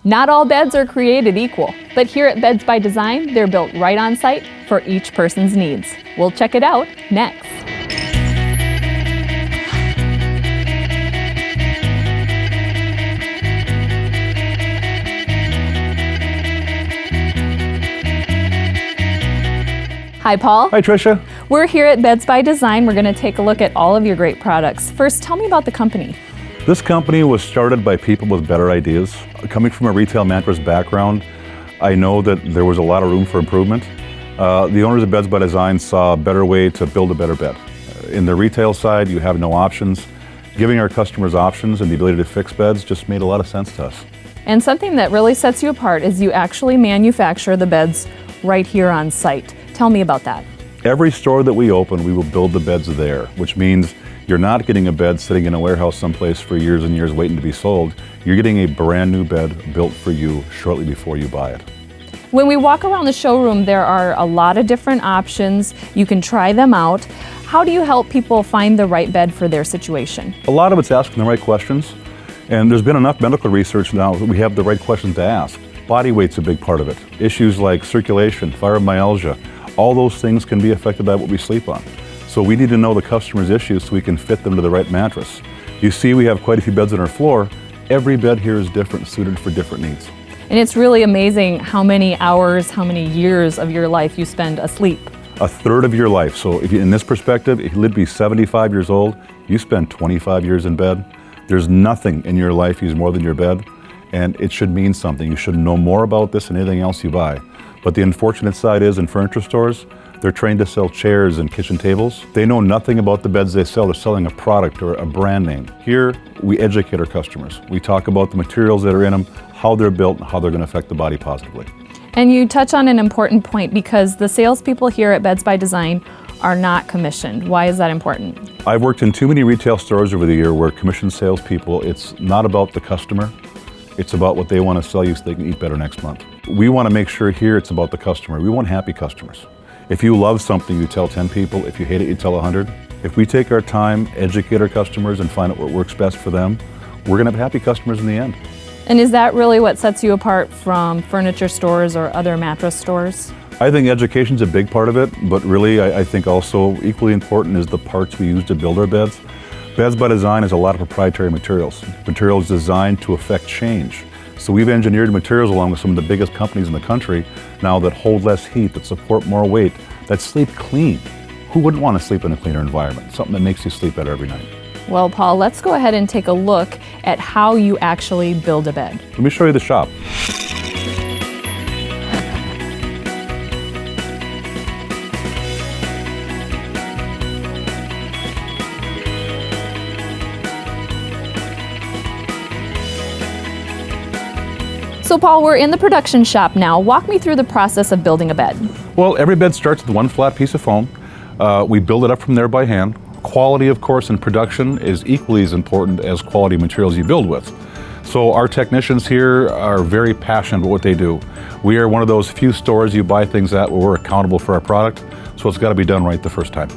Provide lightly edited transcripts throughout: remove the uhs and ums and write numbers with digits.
Not all beds are created equal, but here at Beds by Design, they're built right on site for each person's needs. We'll check it out next. Hi, Paul. Hi, Tricia. We're here at Beds by Design. We're going to take a look at all of your great products. First, tell me about the company. This company was started by people with better ideas. Coming from a retail mattress background, I know that there was a lot of room for improvement. The owners of Beds by Design saw a better way to build a better bed. In the retail side, you have no options. Giving our customers options and the ability to fix beds just made a lot of sense to us. And something that really sets you apart is you actually manufacture the beds right here on site. Tell me about that. Every store that we open, we will build the beds there, which means you're not getting a bed sitting in a warehouse someplace for years and years waiting to be sold. You're getting a brand new bed built for you shortly before you buy it. When we walk around the showroom, there are a lot of different options. You can try them out. How do you help people find the right bed for their situation? A lot of it's asking the right questions, and there's been enough medical research now that we have the right questions to ask. Body weight's a big part of it. Issues like circulation, fibromyalgia, all those things can be affected by what we sleep on. So we need to know the customer's issues so we can fit them to the right mattress. You see, we have quite a few beds on our floor. Every bed here is different, suited for different needs. And it's really amazing how many hours, how many years of your life you spend asleep. A third of your life. So if you, in this perspective, if you live to be 75 years old, you spend 25 years in bed. There's nothing in your life you use more than your bed, and it should mean something. You should know more about this than anything else you buy. But the unfortunate side is in furniture stores, they're trained to sell chairs and kitchen tables. They know nothing about the beds they sell. They're selling a product or a brand name. Here, we educate our customers. We talk about the materials that are in them, how they're built, and how they're going to affect the body positively. And you touch on an important point because the salespeople here at Beds by Design are not commissioned. Why is that important? I've worked in too many retail stores over the year where commissioned salespeople, it's not about the customer. It's about what they want to sell you so they can eat better next month. We want to make sure here it's about the customer. We want happy customers. If you love something, you tell 10 people. If you hate it, you tell 100. If we take our time, educate our customers, and find out what works best for them, we're going to have happy customers in the end. And is that really what sets you apart from furniture stores or other mattress stores? I think education's a big part of it, but really I think also equally important is the parts we use to build our beds. Beds by Design has a lot of proprietary materials designed to affect change. So we've engineered materials along with some of the biggest companies in the country now that hold less heat, that support more weight, that sleep clean. Who wouldn't want to sleep in a cleaner environment? Something that makes you sleep better every night. Well, Paul, let's go ahead and take a look at how you actually build a bed. Let me show you the shop. So Paul, we're in the production shop now. Walk me through the process of building a bed. Well, every bed starts with one flat piece of foam. We build it up from there by hand. Quality, of course, in production is equally as important as quality materials you build with. So our technicians here are very passionate about what they do. We are one of those few stores you buy things at where we're accountable for our product, so it's got to be done right the first time.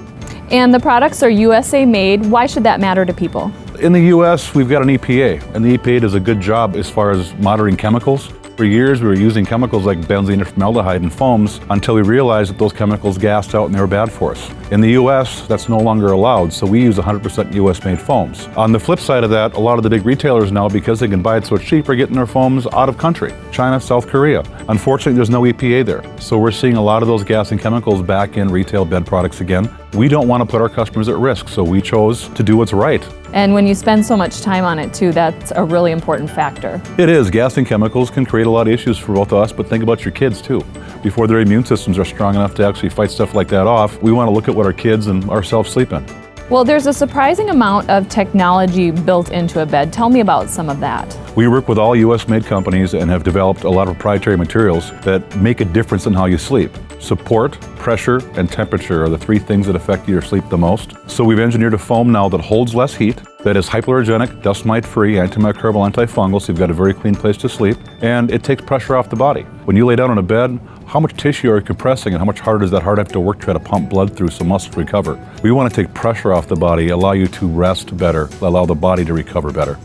And the products are USA made. Why should that matter to people? In the US, we've got an EPA, and the EPA does a good job as far as monitoring chemicals. For years, we were using chemicals like benzene or formaldehyde in foams until we realized that those chemicals gassed out and they were bad for us. In the US, that's no longer allowed, so we use 100% US-made foams. On the flip side of that, a lot of the big retailers now, because they can buy it so cheap, are getting their foams out of country. China, South Korea. Unfortunately, there's no EPA there. So we're seeing a lot of those gassing chemicals back in retail bed products again. We don't want to put our customers at risk, so we chose to do what's right. And when you spend so much time on it too, that's a really important factor. It is. Gassing chemicals can create a lot of issues for both of us, but think about your kids too. Before their immune systems are strong enough to actually fight stuff like that off, we want to look at what our kids and ourselves sleep in. Well, there's a surprising amount of technology built into a bed. Tell me about some of that. We work with all US-made companies and have developed a lot of proprietary materials that make a difference in how you sleep. Support, pressure, and temperature are the three things that affect your sleep the most. So we've engineered a foam now that holds less heat, that is hypoallergenic, dust mite-free, antimicrobial, antifungal, so you've got a very clean place to sleep, and it takes pressure off the body. When you lay down on a bed, how much tissue are you compressing and how much harder does that heart have to work to try to pump blood through so muscles recover? We want to take pressure off the body, allow you to rest better, allow the body to recover better.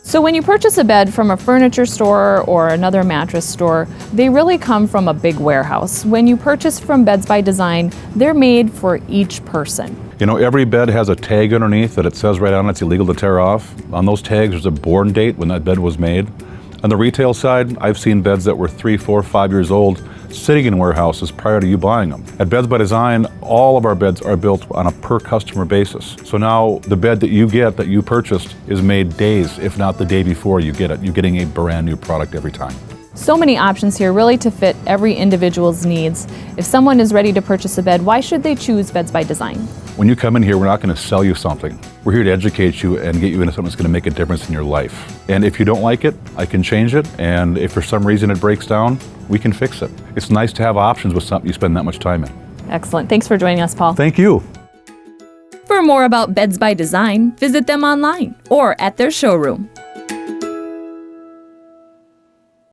So when you purchase a bed from a furniture store or another mattress store, they really come from a big warehouse. When you purchase from Beds by Design, they're made for each person. You know, every bed has a tag underneath that it says right on it it's illegal to tear off. On those tags, there's a born date when that bed was made. On the retail side, I've seen beds that were 3, 4, 5 years old sitting in warehouses prior to you buying them. At Beds by Design, all of our beds are built on a per customer basis. So now the bed that you get, that you purchased, is made days, if not the day before you get it. You're getting a brand new product every time. So many options here really to fit every individual's needs. If someone is ready to purchase a bed, why should they choose Beds by Design? When you come in here, we're not going to sell you something. We're here to educate you and get you into something that's going to make a difference in your life. And if you don't like it, I can change it. And if for some reason it breaks down, we can fix it. It's nice to have options with something you spend that much time in. Excellent. Thanks for joining us, Paul. Thank you. For more about Beds by Design, visit them online or at their showroom.